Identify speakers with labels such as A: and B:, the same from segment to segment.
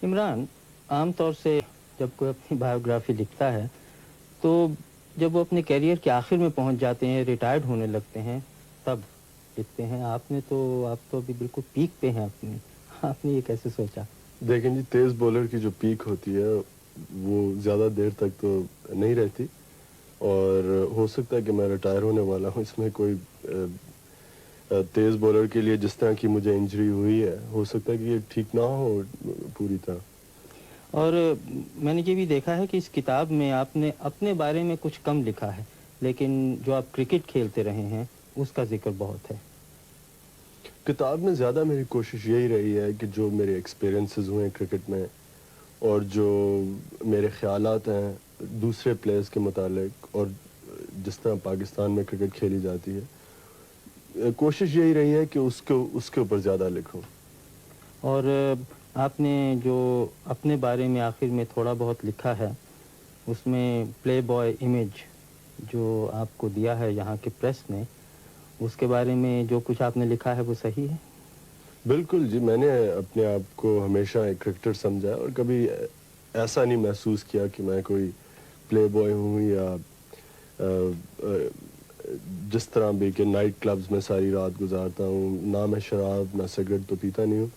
A: इमरान आम तौर से जब कोई अपनी बायोग्राफी लिखता है तो जब वो अपने करियर के आखिर में पहुंच जाते हैं, रिटायर्ड होने लगते हैं, तब लिखते हैं। आप तो अभी बिल्कुल पीक पे हैं अपनी। आपने ये कैसे सोचा?
B: देखें जी, तेज़ बॉलर की जो पीक होती है वो ज़्यादा देर तक तो नहीं रहती, और हो सकता है कि मैं रिटायर होने वाला हूँ। इसमें कोई तेज़ बॉलर के लिए जिस तरह की मुझे इंजरी हुई है, हो सकता है कि ये ठीक ना हो पूरी तरह।
A: और मैंने ये भी देखा है कि इस किताब में आपने अपने बारे में कुछ कम लिखा है, लेकिन जो आप क्रिकेट खेलते रहे हैं उसका जिक्र बहुत है।
B: किताब में ज़्यादा मेरी कोशिश यही रही है कि जो मेरे एक्सपीरियंसेस हुए हैं क्रिकेट में, और जो मेरे ख़यालात हैं दूसरे प्लेयर्स के मुतालिक, और जिस तरह पाकिस्तान में क्रिकेट खेली जाती है, कोशिश यही रही है कि उसके ऊपर ज़्यादा लिखूं।
A: और आपने जो अपने बारे में आखिर में थोड़ा बहुत लिखा है, उसमें प्ले बॉय इमेज जो आपको दिया है यहाँ के प्रेस ने, उसके बारे में जो कुछ आपने लिखा है वो सही है?
B: बिल्कुल जी, मैंने अपने आप को हमेशा एक क्रिकेटर समझा है, और कभी ऐसा नहीं महसूस किया कि मैं कोई प्ले बॉय हूँ, या जिस तरह भी कि नाइट क्लब्स में सारी रात गुजारता हूँ। ना मैं शराब ना सिगरेट तो पीता नहीं हूँ,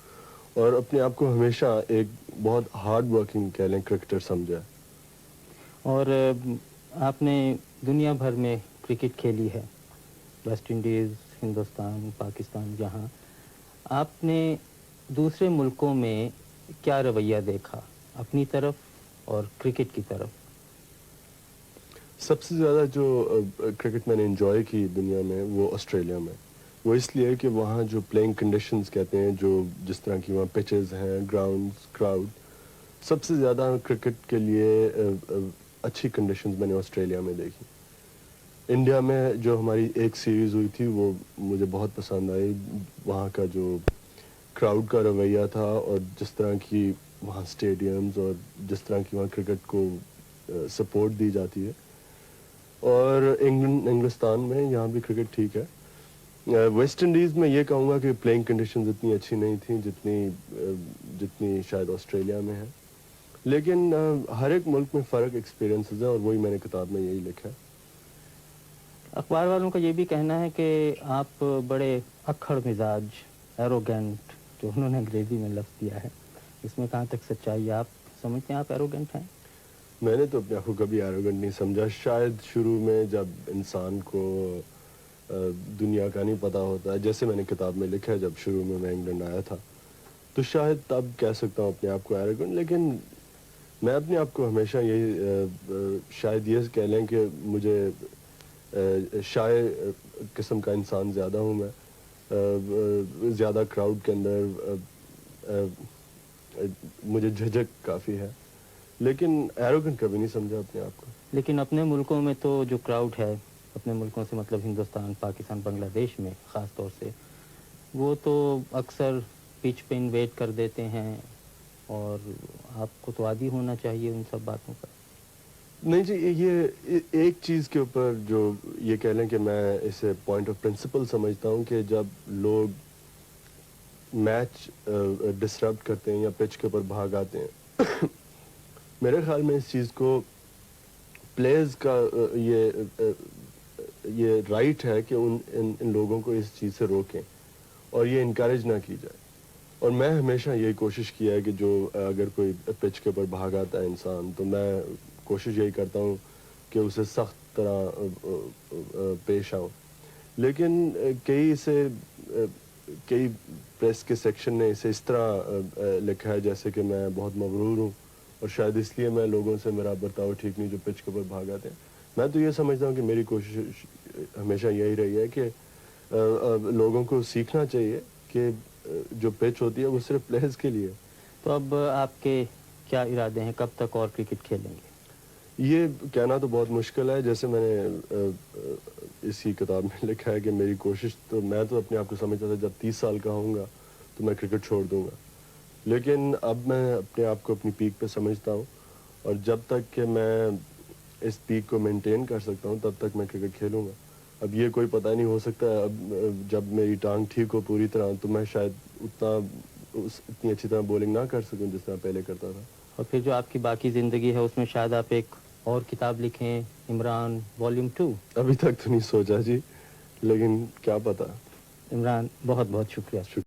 B: और अपने आप को हमेशा एक बहुत हार्ड वर्किंग कह लें क्रिकेटर समझा है।
A: और आपने दुनिया भर में क्रिकेट खेली है, वेस्ट इंडीज़, हिंदुस्तान, पाकिस्तान, जहाँ आपने दूसरे मुल्कों में क्या रवैया देखा अपनी तरफ और क्रिकेट की तरफ?
B: सबसे ज़्यादा जो क्रिकेट मैंने एंजॉय की दुनिया में, वो ऑस्ट्रेलिया में। वो इसलिए कि वहाँ जो प्लेइंग कंडीशंस कहते हैं, जो जिस तरह की वहाँ पिचेस हैं, ग्राउंड्स, क्राउड, सबसे ज़्यादा क्रिकेट के लिए अच्छी कंडीशंस मैंने ऑस्ट्रेलिया में देखी। इंडिया में जो हमारी एक सीरीज़ हुई थी वो मुझे बहुत पसंद आई। वहाँ का जो क्राउड का रवैया था, और जिस तरह की वहाँ स्टेडियम्स, और जिस तरह की वहाँ क्रिकेट को सपोर्ट दी जाती है। और इंग्लिस्तान में यहाँ भी क्रिकेट ठीक है। वेस्ट इंडीज़ में ये कहूँगा कि प्लेइंग कंडीशंस इतनी अच्छी नहीं थी जितनी शायद ऑस्ट्रेलिया में है। लेकिन हर एक मुल्क में फ़र्क एक्सपीरियंसेस हैं, और वही मैंने किताब में यही लिखा है।
A: अखबार वालों का ये भी कहना है कि आप बड़े अक्खड़ मिजाज, एरोगेंट, जो उन्होंने अंग्रेजी में लफ्ज़ दिया है, इसमें कहाँ तक सच्चाई है? आप समझते हैं आप एरोगेंट हैं?
B: मैंने तो अपने आप को कभी एरोगेंट नहीं समझा। शायद शुरू में जब इंसान को दुनिया का नहीं पता होता है, जैसे मैंने किताब में लिखा है, जब शुरू में मैं इंग्लैंड आया था, तो शायद तब कह सकता हूँ अपने आप को एरोगेंट। लेकिन मैं अपने आप को हमेशा यही शायद ये कह लें कि मुझे शाय किस्म का इंसान ज़्यादा हूँ मैं। ज़्यादा क्राउड के अंदर मुझे झिझक काफ़ी है, लेकिन एरोगेंट कभी नहीं समझा अपने आप को।
A: लेकिन अपने मुल्कों में तो जो क्राउड है, अपने मुल्कों से मतलब हिंदुस्तान, पाकिस्तान, बांग्लादेश में ख़ास तौर से, वो तो अक्सर पिच पे इन्वेट कर देते हैं, और आपको तो आदी होना चाहिए उन सब बातों का।
B: नहीं जी, ये एक चीज़ के ऊपर जो ये कह लें कि मैं इसे पॉइंट ऑफ प्रिंसिपल समझता हूँ कि जब लोग मैच डिसरप्ट करते हैं या पिच के ऊपर भाग आते हैं, मेरे ख्याल में इस चीज़ को प्लेयर्स का ये राइट है कि इन लोगों को इस चीज़ से रोकें, और ये इनकरेज ना की जाए। और मैं हमेशा यही कोशिश किया है कि जो अगर कोई पिच के ऊपर भाग आता है इंसान, तो मैं कोशिश यही करता हूँ कि उसे सख्त तरह पेश आऊँ। लेकिन कई प्रेस के सेक्शन ने इसे इस तरह लिखा है जैसे कि मैं बहुत मगरूर हूँ, और शायद इसलिए मैं लोगों से मेरा बर्ताव ठीक नहीं जो पिच के ऊपर भाग आते हैं। मैं तो ये समझता हूँ कि मेरी कोशिश हमेशा यही रही है कि लोगों को सीखना चाहिए कि जो पिच होती है वो सिर्फ प्लेयर्स के लिए।
A: तो अब आपके क्या इरादे हैं, कब तक और क्रिकेट खेलेंगे?
B: ये कहना तो बहुत मुश्किल है। जैसे मैंने इसी किताब में लिखा है कि मेरी कोशिश, तो मैं तो अपने आप को समझता था जब 30 साल का होऊंगा तो मैं क्रिकेट छोड़ दूंगा। लेकिन अब मैं अपने आप को अपनी पीक पे समझता हूँ, और जब तक कि मैं इस पीक को मेंटेन कर सकता हूँ तब तक मैं क्रिकेट खेलूंगा। अब ये कोई पता नहीं, हो सकता है अब जब मेरी टांग ठीक हो पूरी तरह तो मैं शायद उतना اتنی اچھی طرح بولنگ نہ کر سکوں جس طرح پہلے کرتا تھا.
A: اور پھر جو آپ کی باقی زندگی ہے اس میں شاید آپ ایک اور کتاب لکھیں, عمران والیوم 2.
B: ابھی تک تو نہیں سوچا جی, لیکن کیا پتا.
A: عمران, بہت بہت شکریہ.